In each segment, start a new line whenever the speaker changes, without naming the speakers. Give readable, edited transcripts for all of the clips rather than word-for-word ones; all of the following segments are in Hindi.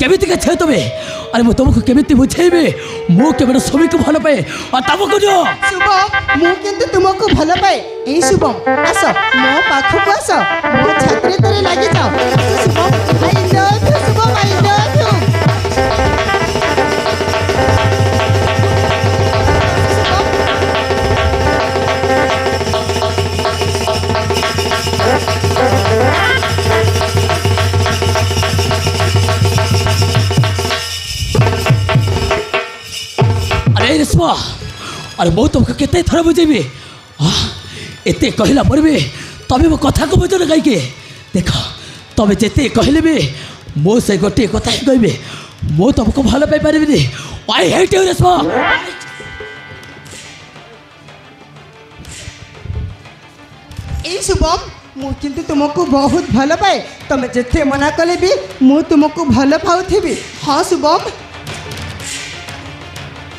केमिति के छे तबे अरे मु तुमको केमिति बुझेबे मु केबे सभी को भलो पाए और तमको जो
शुभम मु किंतु तुमको भलो पाए ए शुभम आस मो पाखो आस मो छात्री तरे लागि जाओ Shubham I love you Shubham I love you
अरे रेशमा अरे मु तुमको केते थर बुझेबी एते कहला पर भी तबे मो कथा को बुझल गाई के देख तबे जेते कहले भी मो से गोटे कथा ही कहबे मो तुमको भलो पाई परबी आई हेट यू रेशमा
ए शुभम मु किंतु तुमको बहुत भलो पाए तुम जेते मना कले भी मु तुमको भलो पाउथिबी हां शुभम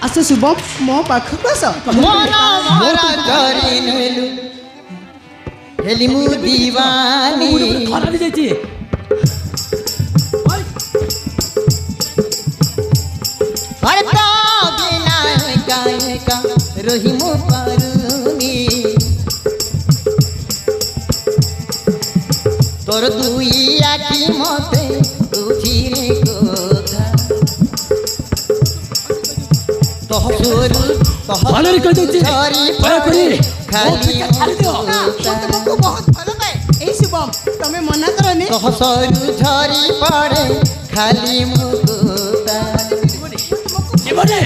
आस शुभम मो पाखको आस
मोना मोरा धरी नेलु हेली मु दीवानी
खरा भी जाइए
अरे तो बिना गाए का रही मु पारुनी तोर दुई आखी मते तुझिरे कोथा
भलरे कह दे दया करी
खाली
तुमको बहुत भलो पाए ए शुभम तमे मना करनी
सरू झरी पड़े खाली मुकुता
जीवने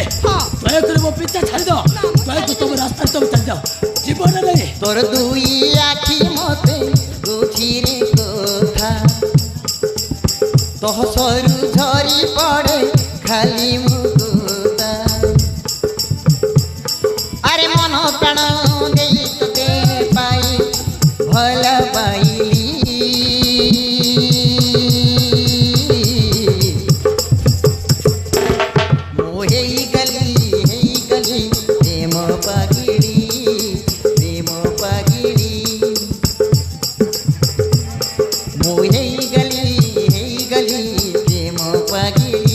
दया करी मो पीछा छाड़ दो दया को तुम रास्ता तुम चल जाओ जीवन रे
तोर दुई आखी मते गुठिरे कोथा तह सरू झरी पड़े खाली मुकुता अरे मन प्राण देई तते पाई भल पाइली मोहे गली प्रेम पागिड़ी मोहे गली प्रेम पागिड़ी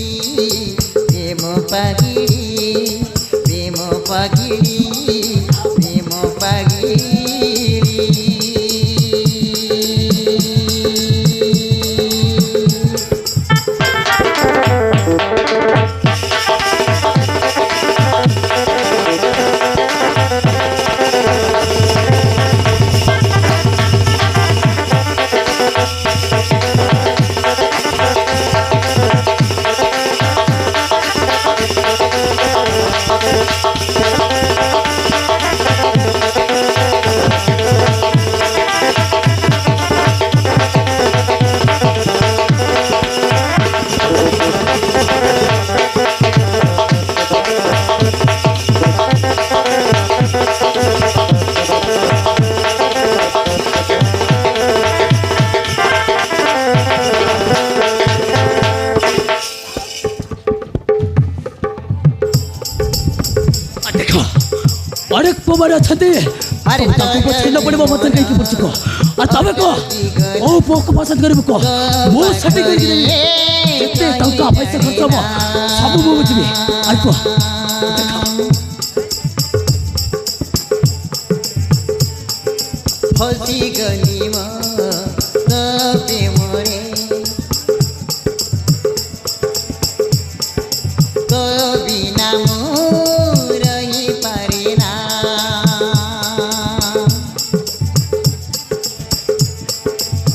अनेक पवार अच्छा
अरे
पछिन पड़े मत कहीं पड़छ को और तबे को ओ पोक पसंद करबो को मो सेटिंग कर देबी जते टंका पैसा खर्च हो सब मो बुझबी आ को
फसी गली म तबे मोरे तो बिना रही पारे ना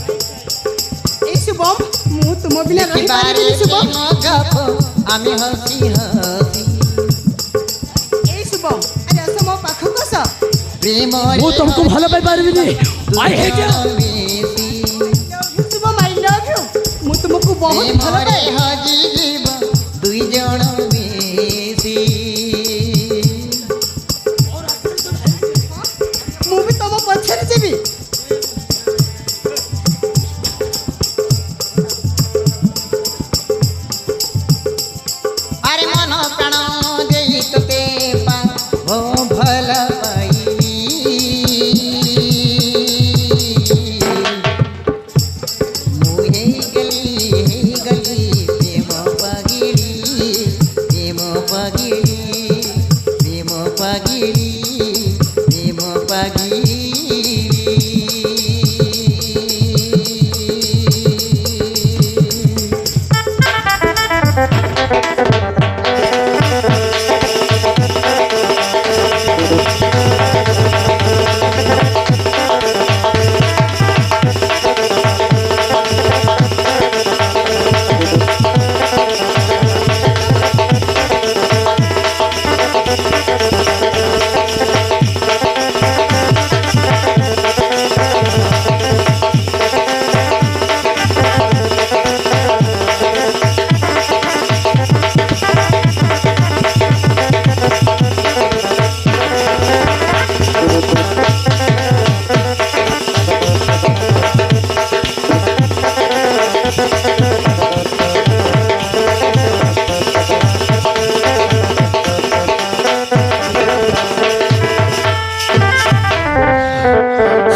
ए शुभम मु तुम बिना रही पारिबी शुभम
आमे हसी हसी
ए शुभम अरे आस मो पाखको आस
प्रेम
मो तुमको भलो पाई परबी I hate you
Shubham I love you मु तुमको बहुत भलो पाए
हजी जीव दुई जण मिसी
मु भी तुम पछरे जेबी
अरे मन प्राण देई तते पा ओ भल पाइली मुहे गली प्रेम পাগিলি প্রেম পাগিলি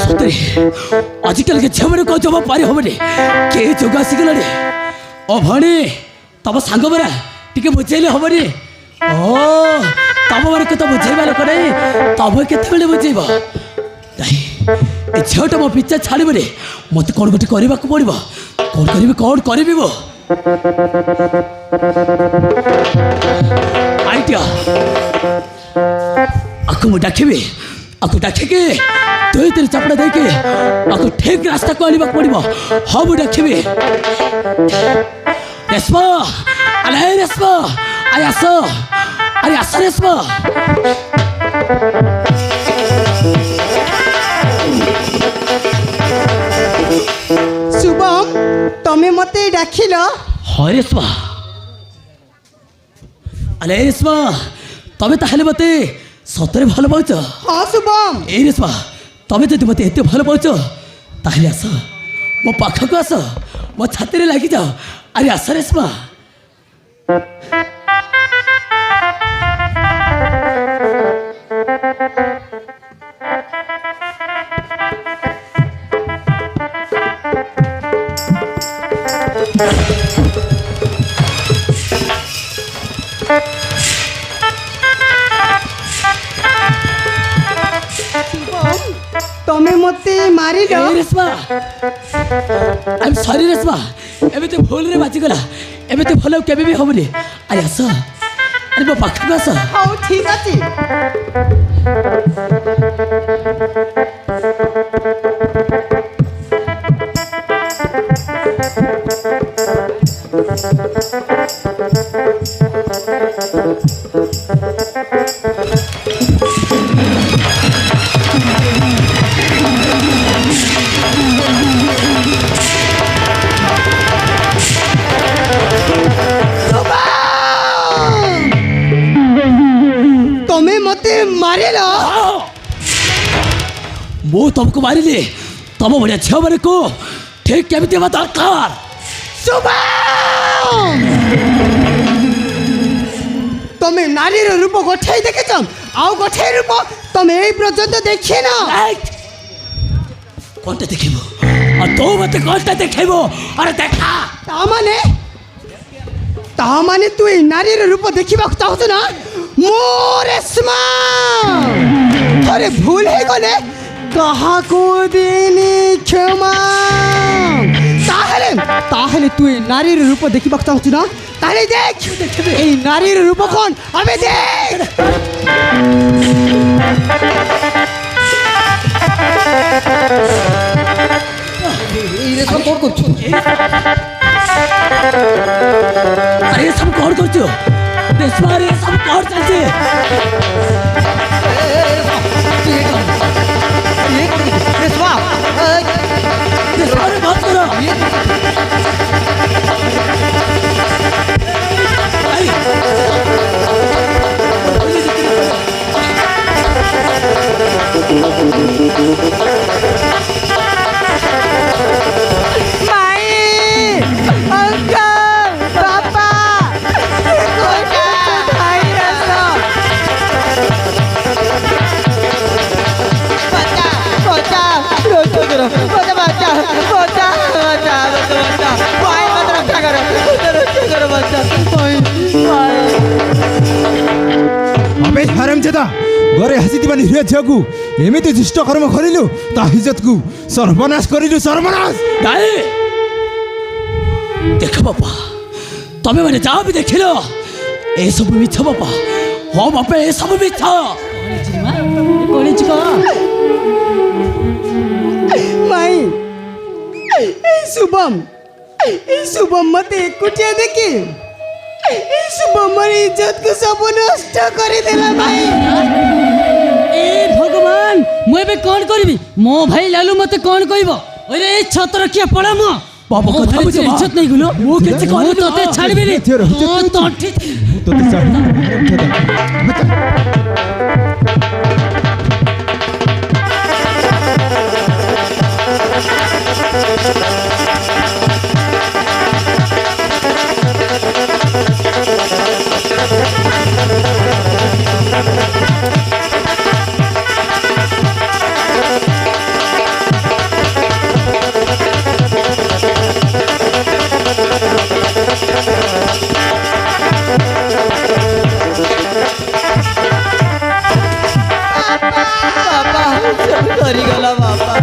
ସତରେ ଆଜିକାଲି ଝିଅମାନେ କଣ ଜମା ପାରି ହବନି କେ ଯୋଗ ଆସିଗଲାଣି। ଓ ଭଣୀ ତମ ସାଙ୍ଗ ପରା ଟିକେ ବୁଝେଇଲେ ହବନି। ଓ ତମ ମାନଙ୍କୁ ତ ବୁଝେଇବା ଲୋକ ନାହିଁ, ତମେ କେତେବେଳେ ବୁଝେଇବ? ନାଇଁ ଏ ଝିଅଟା ମୋ ପିଛା ଛାଡ଼ିବନି, ମତେ କ'ଣ ଗୋଟେ କରିବାକୁ ପଡ଼ିବ। କ'ଣ କରିବି ମୁଁ? ଆଇଡ଼ିଆ, ଆକୁ ମୁଁ ଡାକିବି, ଆକୁ ଡାକିକି ଦୁଇ ତିନି ଚାପଡ଼ା ଦେଇକି ଆକୁ ଠିକ୍ ରାସ୍ତାକୁ ଆଣିବାକୁ ପଡ଼ିବ। ହଁ ମୁଁ ଡାକିବି। ରେଶ୍ମା, ଆରେ ରେଶ୍ମା, ଆରେ ଆସ, ଆରେ ଆସ ରେଶ୍ମା।
শুভম, তুমি মতে ডাকিল?
হয় রেশমা। আরে রেশমা, তবে তাহলে মতে সତରେ ଭଲ ପାଉଛ?
হ্যাঁ শুভম।
এই রেশমা, তবে যদি মতে এতে ଭଲ ପାଉଛ তাহলে আস, ମୋ ପାଖକୁ ଆସ, ମୋ ଛାତିରେ ଲାଗିଯାଅ। ଆରେ ଆସ ରେଶମା।
তুমি মতে মারিল?
এই Reshma, I am sorry Reshma, এମିତି ভুলରେ ବାଜିଗଲା, ଏମିତି ଭଲ କେବେ ବି ହବନି। ଆରେ ଆସ, ଆରେ ମୋ ପାଖକୁ ଆସ।
ହଉ ঠিক আছে। তুমি মতে মারিল?
ମୁଁ ତମକୁ ମାରିଲି, ତମ ଭଳିଆ ଝିଅମାନଙ୍କୁ ଠିକ୍ କେମିତି ହେବା ଦରକାର।
শুভম, তুমি নারীর রূপ গোঠাই দেখেছ, আও গোঠাই রূপ তুমি এই পর্যন্ত দেখি না।
কোনটা দেখিব আর তো মতে কোনটা দেখাইব? আরে দেখা।
তা মানে তুই নারীর রূপ দেখিବାକୁ চাହୁଛୁ না? মোর রেশমা, আরে ভুল হয়ে গলে কাহাকু দিনি ক্ষমা। তাহলে তুই নারীর রূপ দেখিବାକୁ চাହୁଛୁ না? তাহলে দেখ এই নারীর রূপ কোন, আমি দেখ।
এই রে সব কোন করছো?
আরে সব কর করছো রেশমা, রে সব কর চলছে।
রেশমা,
রেশমা রে বাত করো।
মাই, আঙ্কেল, বাবা, কোটা ভাই রাসো। বাচ্চা, বাচ্চা, রক্ষা করো, বাচ্চা, বাচ্চা, বাচ্চা, বাচ্চা, বাচ্চা, বাচ্চা, ভাই মত রক্ষা করো, বাচ্চা, ভাই, ভাই।
अबे हरामजादा, ଜେଦା ଘରେ ଆସିଥିବା ନିରୀହ ଝିଅକୁ ଏମିତି ଦୁଷ୍ଟ କର୍ମ କରିଲୁ, ତା ଇଜ୍ଜତକୁ ସର୍ବନାଶ କରିଲୁ, ସର୍ବନାଶ।
ନାଇଁ ଦେଖ ବାପା, ତମେ ମାନେ ଯାହା ବି ଦେଖିଲ ଏସବୁ ମିଛ ବାପା। ହଁ ବାପା, ଏସବୁ ମିଛ।
माई शुभम मत एकुटिया देखी शुभम इज्जत को सब नष्ट कर देला भाई।
ए भगवान, मु एबे कोन करबी? मो भाई लालू मते कोन कहबो? ओरे छतर किया पड़ा मो
बाबा
मो
কথা
भाई
বুঝে
इज्जत नहीं गुलो।
ମୁଁ କିଛି
मु
କରିନି
तते
ମା।
छाड़बी रे।
ଝିଅର ଇଜ୍ଜତ
ओ
ଅଛି।
तोठी
ମୁଁ ତୋତେ
ସରିଗଲା ବାପା।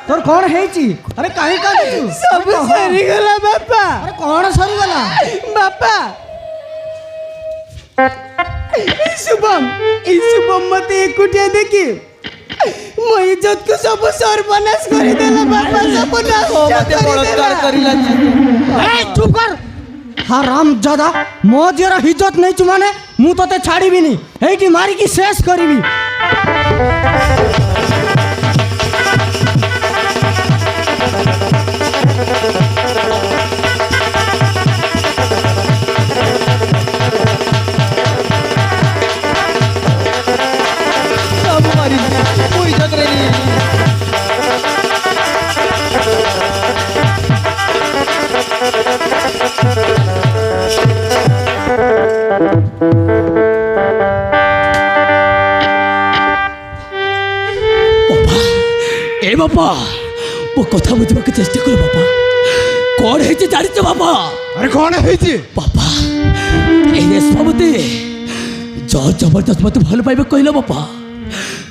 तोर कौन है ची? अरे काहे का सब सरीगला बापा। अरे कौन सरीगला बापा? शुभम मत एकुटिया देखी मो इज्जत को सब सर्वनाश कर देला बापा, सब नष्ट
मते बलात्कार करिला।
ए चुप कर हराम जादा। मो जियर इज्जत नहीं छु माने मु तते छाड़ीबी नी, एठी मारी की शेष करिबी।
सब मारी कोई इज्जत नहीं।
ବାପା, ଏ ବାପା ମୋ କଥା ବୁଝିବାକୁ ଚେଷ୍ଟା କର ବାପା। କ'ଣ ହେଇଛି ଜାଣିଛ ବାପା?
ଆରେ କ'ଣ ହେଇଛି?
ବାପା, এই ରେଶମାବତୀ ଜୋର ଜବରଦସ୍ତ ମୋତେ ଭଲ ପାଇବାକୁ କହିଲ ବାପା।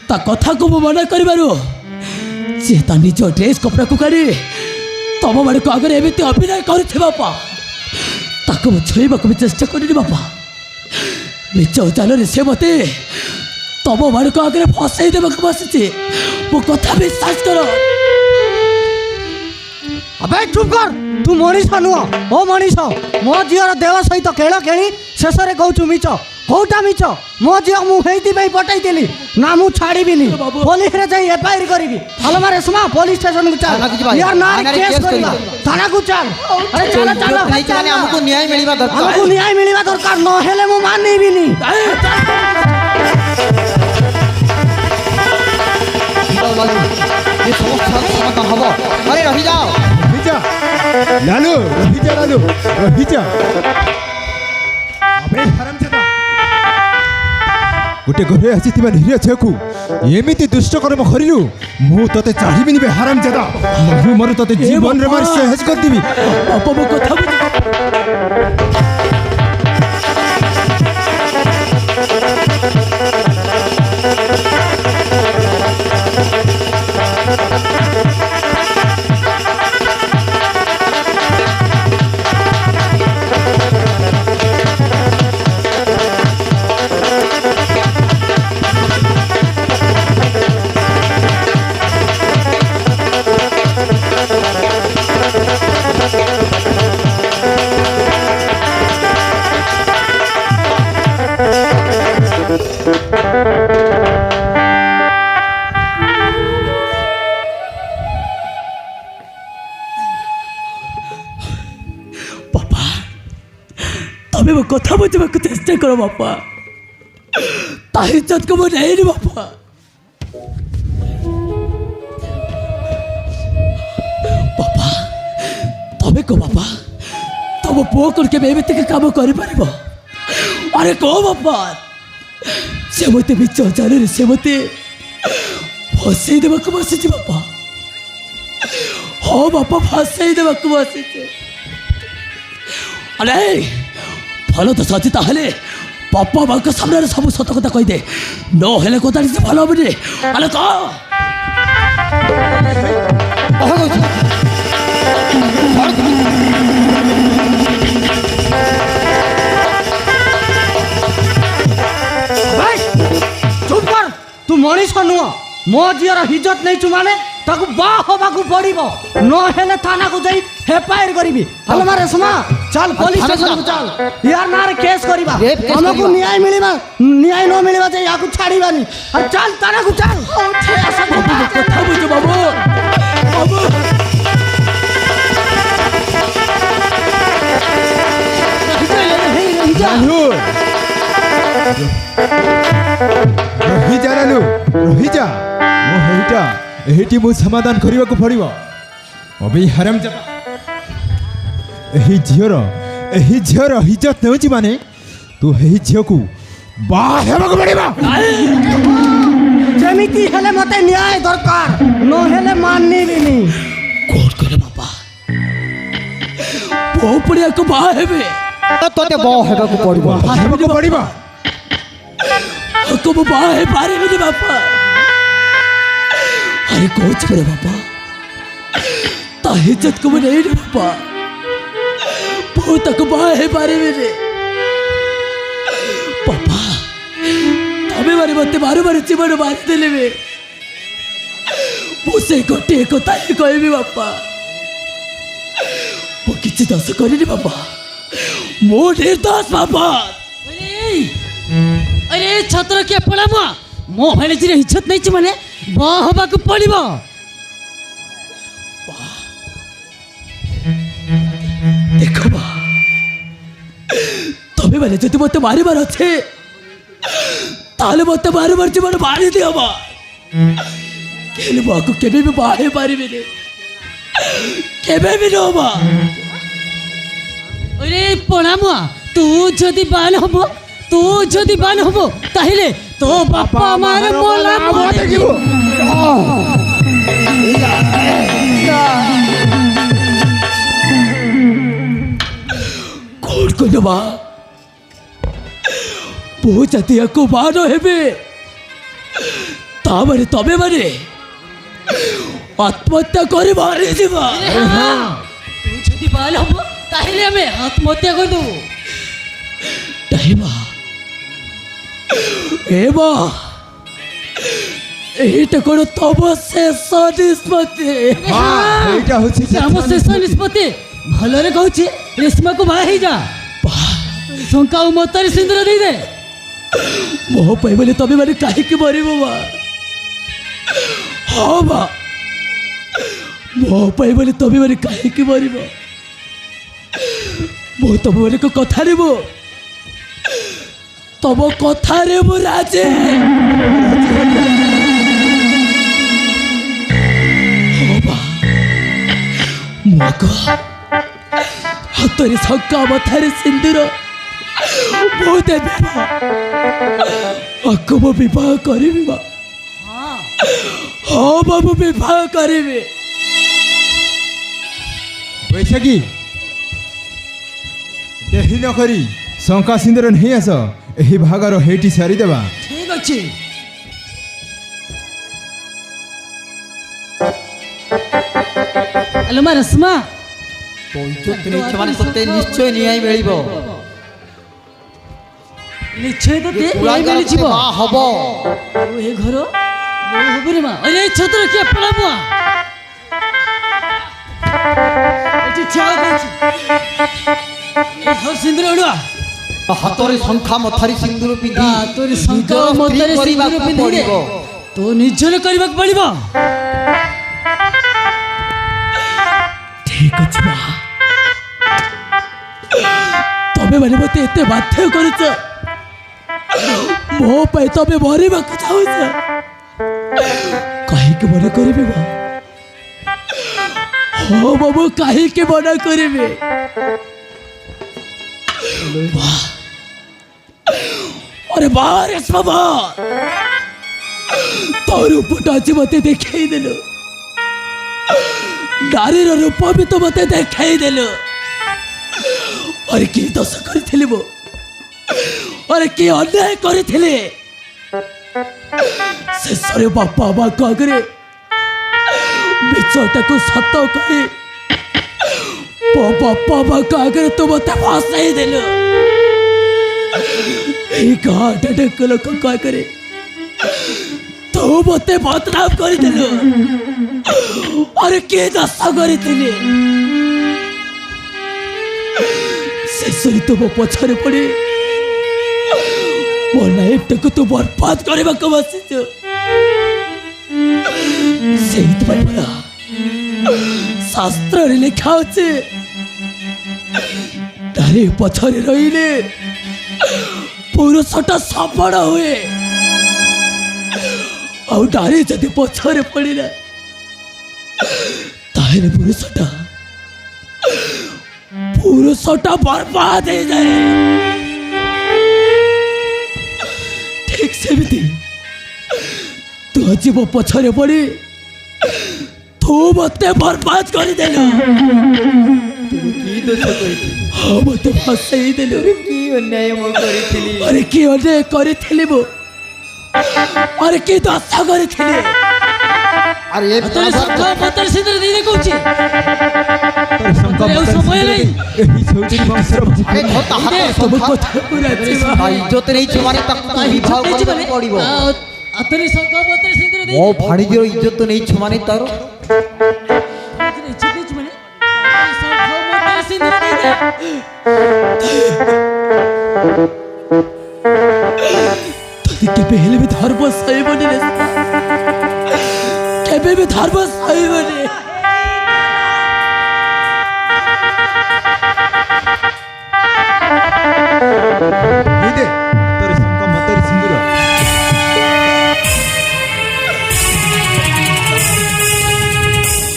ତା କଥାକୁ ମୁଁ ମନା କରିବାରୁ ସେ ତା ନିଜ ଡ୍ରେସ୍ କପଡ଼ାକୁ କାଢ଼ି ତମମାନଙ୍କ ଆଗରେ ଏମିତି ଅଭିନୟ କରୁଛି ବାପା। ତାକୁ ମୁଁ ଛୁଇଁବାକୁ ବି ଚେଷ୍ଟା କରିନି ବାପା। ମିଛ ଚାଲରେ ସେ ମୋତେ ତମମାନଙ୍କ ଆଗରେ ଫସାଇ ଦେବାକୁ ବସିଛି। ମୋ କଥା ବିଶ୍ୱାସ କର।
अबे चुप कर, तू मनीष नुह। ओ मनीष, मो झीर देव सहित खेल खेली शेष में कहूँ मिच। कौटा मिच? मो झील मुझे पटाई ना मु छाड़बी पुलिस एफआईआर करी। हलो रेशमा पुलिस स्टेशन को चल, यार ना केस करबा थाना को चल। अरे चल चल,
हमको न्याय मिलवा दरकार।
हमको न्याय मिलवा दरकार, न हेले मु मानिबिनी।
ये समस्या समाधान हबो। अरे रही जाओ।
ରହିଯା ଲାଲୁ, ରହିଯା ଲାଲୁ, ରହିଯା। ଆବେ ହାରାମଜାଦା, ଗୋଟେ ଘରେ ଆସିଥିବା ନିରୀହ ଝିଅକୁ ଏମିତି ଦୁଷ୍ଟ କର୍ମ କରିଲୁ, ମୁଁ ତତେ ଛାଡ଼ିବିନି ବେ ହାରାମଜାଦା। ମୁଁ ମୋର ତତେ ଜୀବନରେ ମାରି ଶେଷ କରିଦେବି।
ବାପା ମୋ କଥା ବୁଝ। बापा, तमें वो कथा बुझे चेष्टा करो बापा। ता इज्जत को वो नहीं बापा। बापा तमें को बापा तुम पुओ करके एमती काम कर। अरे कह बापा, से मत मिच जान से मत फसई देवा बसी बापा। हाँ बापा, फसई देवा बसी। अरे भल तो सची ताहले ବାପା ମାଙ୍କ ସାମ୍ନାରେ ସବୁ ସତ କଥା କହିଦେ, ନହେଲେ କଥା କିଛି ଭଲ ହବନି। ଆରେ କହ
চুপ কর, তু মଣିষ নুহ। মো ঝিওর ইজ্জত নেইছু মানে তাকে বা হবাকু পড়িব, নহলে থানাকু যাই হেফায়ার করিবি। হলো মারে শোনা, চল পুলিশ স্টেশন চল, ইয়ার নারে কেস করিবা।
রেপ কেস
আমাকু
করিবা।
ন্যায় মিলিবা, ন্যায় ন মিলিবা যে ইয়াকু ছাড়িবানি। আর চল থানাকু চল।
কথা বুঝো বাবু, বাবু
লালু ରହିଯା ଲାଲୁ ରହିଯା। ମୋ ହେଇଟା ଏହିଟି ମୁଁ ସମାଧାନ କରିବାକୁ ପଡ଼ିବ। ଅବେ ହାରାମଜାଦା, ଏହି ଝିଅର ଇଜ୍ଜତ ନେଉଛି ମାନେ ତୁ ଏହି ଝିଅକୁ ବାହା ହେବାକୁ ପଡ଼ିବ।
যেমিতি হেলে মতে ন্যায় দরকার, নহলে মানিবিনি।
কোর্ট করে বাবা বউ পড়িয়াକୁ ବାହା ହେବେ।
তোতে বউ হেବାକୁ পড়িব।
ହେବାକୁ ପଡ଼ିବ।
ଆକୁ ମୁଁ ବାହା ହେଇପାରିବିନି ବାପା। ଆରେ କହୁଛି ପରା ବାପା, ତା ଇଜ୍ଜତକୁ ମୁଁ ନେଇନି ବାପା। ବୋଉ ତାକୁ ବାହା ହେଇପାରିବିନି ବାପା। ତମେ ମାନେ ମତେ ବାରବାର ଜୀବନ ମାରିଦେଲେ ବି ମୁଁ ସେ ଗୋଟିଏ କଥା ହିଁ କହିବି ବାପା, ମୁଁ କିଛି ଦୋଷ କରିନି ବାପା, ମୁଁ ନିର୍ଦ୍ଦୋଷ ବାପା।
अरे छतर किया पड़ा मो भाई जी इज्जत नहीं माने बा हवा को पड़ब।
देख बा, तमें मैंने जो मत मारिबार अच्छे ताले मत बार जीवन मारी दिया बा। केले बाकू केबे भी बाहे पारिबेनी, केबे भी नो बा।
अरे पड़ा मुआ तू जदि बान हबो, तू जदि बान हबो ताहिले तो बापा मारे मोला
कौन को बा बहु जातिया को बानो हेबे तामरे तबे माने आत्महत्या करे मारे दिबा।
तू जदि बान हबो ताहिले हमें आत्महत्या कर दो।
टाइमा एबा এইটা কোন তব শেষ নিষ্পত্তি।
এইটা হচ্ছে
ଆମ ଶେଷ ନିଷ୍ପତ୍ତି। ଭଲରେ କହୁଛି ରେଶମାକୁ ବାହା ହେଇଯା, ଶଙ୍କା ଆଉ ମତାରେ ସିନ୍ଦୁର ଦେଇଦେ।
ମୋ ପାଇଁ ବୋଲି ତମେ ମାନେ କାହିଁକି ମରିବ ମା? ହଁ ମା, ମୋ ପାଇଁ ବୋଲି ତମେ ମାନେ କାହିଁକି ମରିବ? ମୁଁ ତମ ମାନଙ୍କ କଥାରେ ତମ କଥାରେ ମୁଁ ରାଜି। ମଗ ହାତରେ ଶଙ୍କା ମଥାରେ ସିନ୍ଦୁର ମୁଁ ଦେବି ମା। ଆକୁ ମୁଁ ବିବାହ କରିବି ମା। ହଁ ମା, ମୁଁ ବିବାହ କରିବି।
ବୈଶାଖୀ, ଦେହି ନ କରି ଶଙ୍କା ସିନ୍ଦୁର ନେଇ ଆସ, ଏହି ଭାଗର ହେଇଟି ସାରିଦେବା।
ଠିକ ଅଛି। ଆଲୋ ମା ରେଶମା,
তো ইজ্জত নেইছ মানে তোতে নিশ্চয় ন্যায় মিলিব।
নিশ্চয় তো দে
তুলা
এই মিলি
গাছে
জীব
বা হব।
ଏ ଘର ମୋ ହବରେ ମା। ଅରେ ଏଇ ଛତ୍ର କିଏ ପଳାବ? ଏଠି ଠିଆ ହୋଇଛି। ଏ ଘର ସିନ୍ଦୁର ଉଡ଼ୁଆ।
হাতরে শঙ্খা মথারি সিন্দুর পিঁধি
তোর শঙ্কা
নিজର
ମତରେ
ସ୍ତ୍ରୀ
ସିନ୍ଦୁର
କରିବାକୁ
ପିନ୍ଧିଲେ
ପଡ଼ିବ।
ତୋ ନିଜର କରିବାକୁ ପଡ଼ିବ।
ঠিক আছে মা, তবে মানে মতে এতে বাধ্য করেছ, ମୋ ପାଇଁ ତମେ ମରିବାକୁ ଚାହୁଁଛ। କାହିଁକି ମନା କରିବି ମା? ହଁ ମା, ମୁଁ କାହିଁକି ମନା କରିବି? ମା, अरे बाहर बाबा, तो रूपटा आज मत देखई देलु, नारीर रूप भी तो मत देखई देलु। और कि दस करी अरे कि अन्याय करथिले शेषरे बापा माँ आगे मिछटा को सत कही बापा माँ आगे तू मत फसाई देलु घाट लोक आगे तू मत बदनाम करदेलु अरे किए दस करी शेषरे तुम पछरे पड़े मो लाइफ टाक तू बर्बाद करने को बसिच शास्त्र लिखा अच्छे नारी पछरे रही पुरुषटा सफल हुए आ नारी जदि पछरे पड़ा ताहले पुरुषटा बर्बाद हो जाए ठीक सेमती तू आज मो पछरे पड़ी तू मत बर्बाद करदेलु हाँ मत फसई देलु अरे कि अन्याय करी मु अरे कि दशा करी
अरे
तोरे शंखा पत्र सिंदूर दे कहूची समय नहीं
एही चौधरी वंशर
अरे घोटा हाथ
तुम कथा पूरा
भाई इज्जत नहीं छुमाने तक विवाह करने पड़िबो
तोरे शंखा पत्र सिंदूर दे
ओ भाणीजीर इज्जत नहीं छुमाने तारो
शंखा पत्र सिंदूर दे
केबे हेले भी धर्म सहीबनी रे केबे भी धर्म सहीबनी
दे तोर शंका मतरी सिंदूर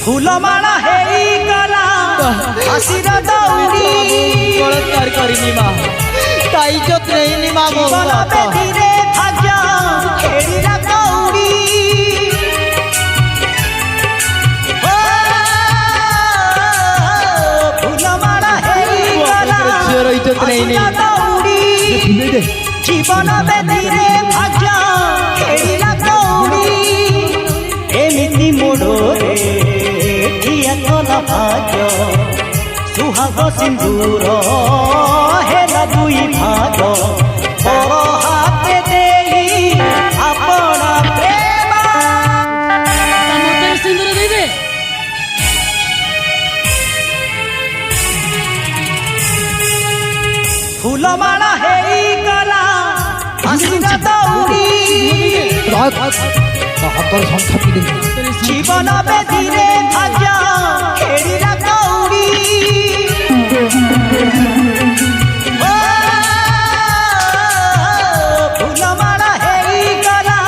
फूलमाला हेई गला आशीर दौड़ी
बलात्कार करिनी मां ता इज्जत नहीं नी मां मो
धीरे भाग्य खेड़ीरा कौड़ी फूलमाला हेई गला
झियर इज्जत नहीं नी
दौड़ी
दे
जीवन धीरे भाग्य खेड़ीरा कौड़ी एमिति मोड़ो रे ठिया कला भाग्य सुहाग सिंदूर हेला दुई भाग पर हाते देई अपना प्रेम
पत्र सिंदूर दे दे
फूलमाला हेई गला आशीर दौड़ी
हातर संख्या पी
जीवन बेदीरे भाग्य खेड़ीरा कौड़ी फूलमाला हेई गला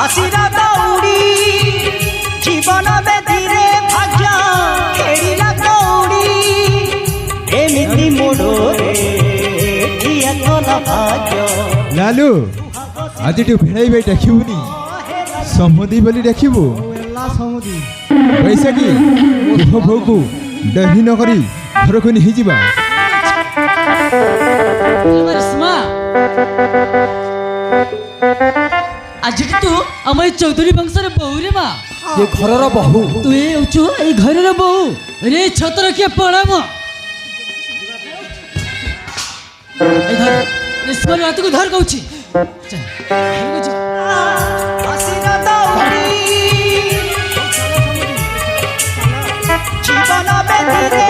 आशीर दौड़ी जीवन बेदीरे भाग्य खेड़ीरा कौड़ी एमिति मोड़ो रे ठिया कला भाग्य
लालू आज तू भेड़ाई डाकिबुनी समधी बोली डाकिबु वैसा कि तुह भोकु डही न करी घर को नहीं जीवा
स्मा आज तू आम चौधरी वंशर बहु रे माँ
ये घरर बहू
तू ये उचु ए घर रे बहु रे छतर किए पड़ा मो ए धर रे स्मा रात को धर कहूची चल घर को जा
आशीर दौड़ी जीवन बेदीरे